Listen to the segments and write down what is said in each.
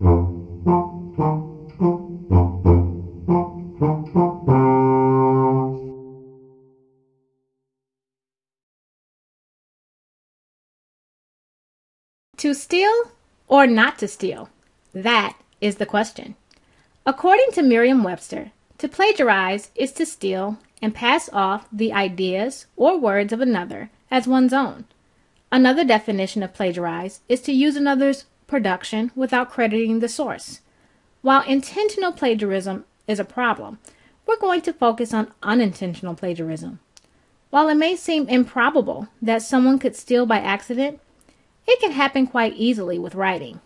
To steal or not to steal? That is the question. According to Merriam-Webster, to plagiarize is to steal and pass off the ideas or words of another as one's own. Another definition of plagiarize is to use another's production without crediting the source. While intentional plagiarism is a problem, we're going to focus on unintentional plagiarism. While it may seem improbable that someone could steal by accident, it can happen quite easily with writing.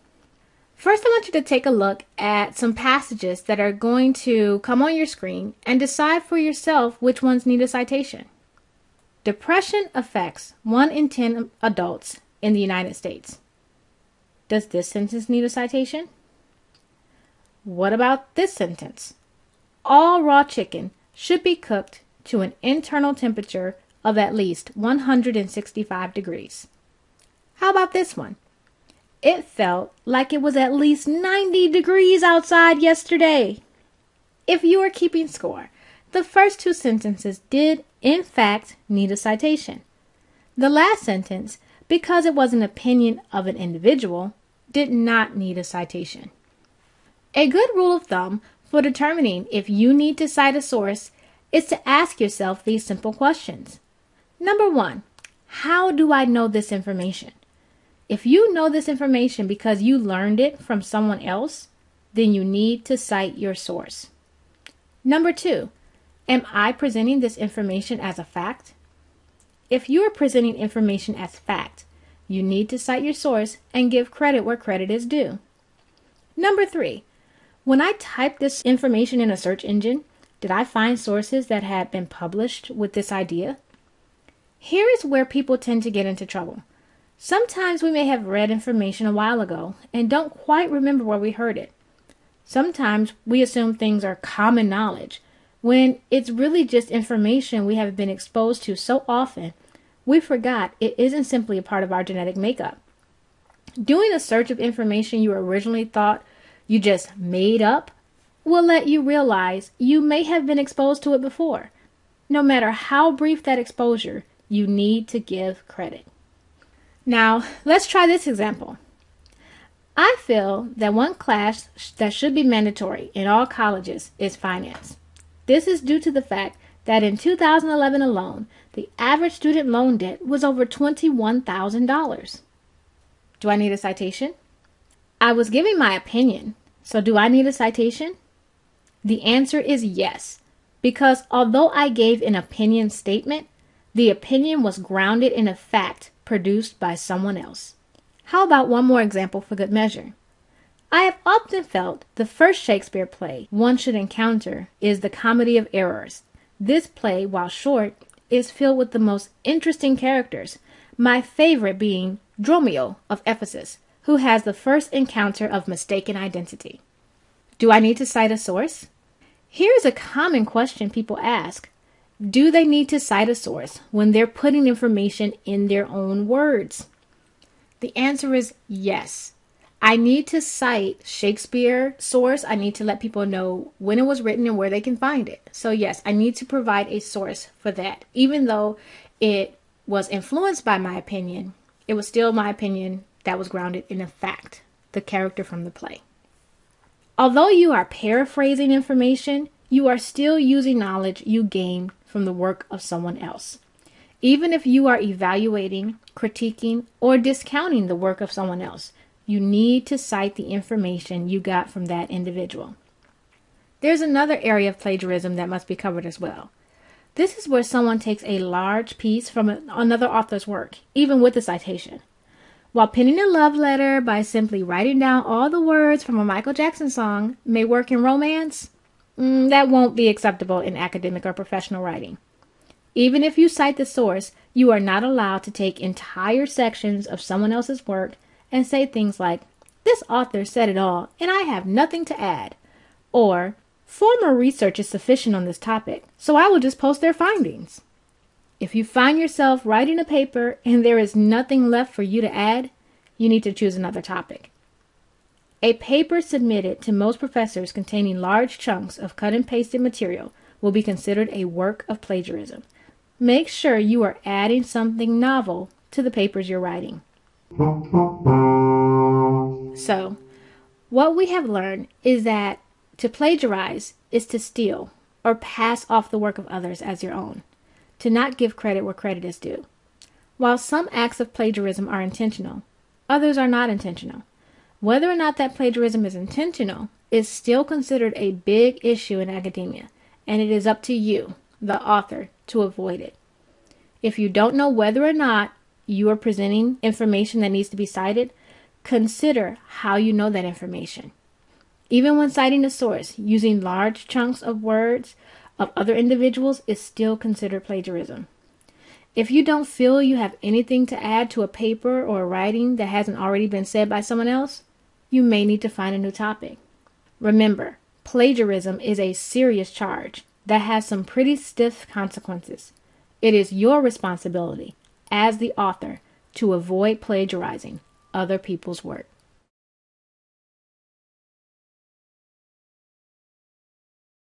First, I want you to take a look at some passages that are going to come on your screen and decide for yourself which ones need a citation. Depression affects 1 in 10 adults in the United States. Does this sentence need a citation? What about this sentence? All raw chicken should be cooked to an internal temperature of at least 165 degrees. How about this one? It felt like it was at least 90 degrees outside yesterday. If you are keeping score, the first 2 sentences did, in fact, need a citation. The last sentence, because it was an opinion of an individual, did not need a citation. A good rule of thumb for determining if you need to cite a source is to ask yourself these simple questions. Number 1, how do I know this information? If you know this information because you learned it from someone else, then you need to cite your source. Number 2, am I presenting this information as a fact? If you are presenting information as fact, you need to cite your source and give credit where credit is due. Number 3, when I typed this information in a search engine, did I find sources that had been published with this idea? Here is where people tend to get into trouble. Sometimes we may have read information a while ago and don't quite remember where we heard it. Sometimes we assume things are common knowledge, when it's really just information we have been exposed to so often, we forgot it isn't simply a part of our genetic makeup. Doing a search of information you originally thought you just made up will let you realize you may have been exposed to it before. No matter how brief that exposure, you need to give credit. Now, let's try this example. I feel that one class that should be mandatory in all colleges is finance. This is due to the fact that in 2011 alone, the average student loan debt was over $21,000. Do I need a citation? I was giving my opinion, so do I need a citation? The answer is yes, because although I gave an opinion statement, the opinion was grounded in a fact produced by someone else. How about one more example for good measure? I have often felt the first Shakespeare play one should encounter is The Comedy of Errors. This play, while short, is filled with the most interesting characters, my favorite being Dromio of Ephesus, who has the first encounter of mistaken identity. Do I need to cite a source? Here is a common question people ask. Do they need to cite a source when they're putting information in their own words? The answer is yes. I need to cite Shakespeare source. I need to let people know when it was written and where they can find it. So yes, I need to provide a source for that. Even though it was influenced by my opinion, it was still my opinion that was grounded in a fact, the character from the play. Although you are paraphrasing information, you are still using knowledge you gained from the work of someone else. Even if you are evaluating, critiquing, or discounting the work of someone else, you need to cite the information you got from that individual. There's another area of plagiarism that must be covered as well. This is where someone takes a large piece from another author's work, even with a citation. While penning a love letter by simply writing down all the words from a Michael Jackson song may work in romance, that won't be acceptable in academic or professional writing. Even if you cite the source, you are not allowed to take entire sections of someone else's work and say things like, "This author said it all, and I have nothing to add," or "Former research is sufficient on this topic, so I will just post their findings." If you find yourself writing a paper and there is nothing left for you to add, you need to choose another topic. A paper submitted to most professors containing large chunks of cut and pasted material will be considered a work of plagiarism. Make sure you are adding something novel to the papers you're writing. So, what we have learned is that to plagiarize is to steal or pass off the work of others as your own, to not give credit where credit is due. While some acts of plagiarism are intentional, others are not intentional. Whether or not that plagiarism is intentional is still considered a big issue in academia, and it is up to you, the author, to avoid it. If you don't know whether or not you are presenting information that needs to be cited, consider how you know that information. Even when citing a source, using large chunks of words of other individuals is still considered plagiarism. If you don't feel you have anything to add to a paper or a writing that hasn't already been said by someone else, you may need to find a new topic. Remember, plagiarism is a serious charge that has some pretty stiff consequences. It is your responsibility as the author to avoid plagiarizing other people's work.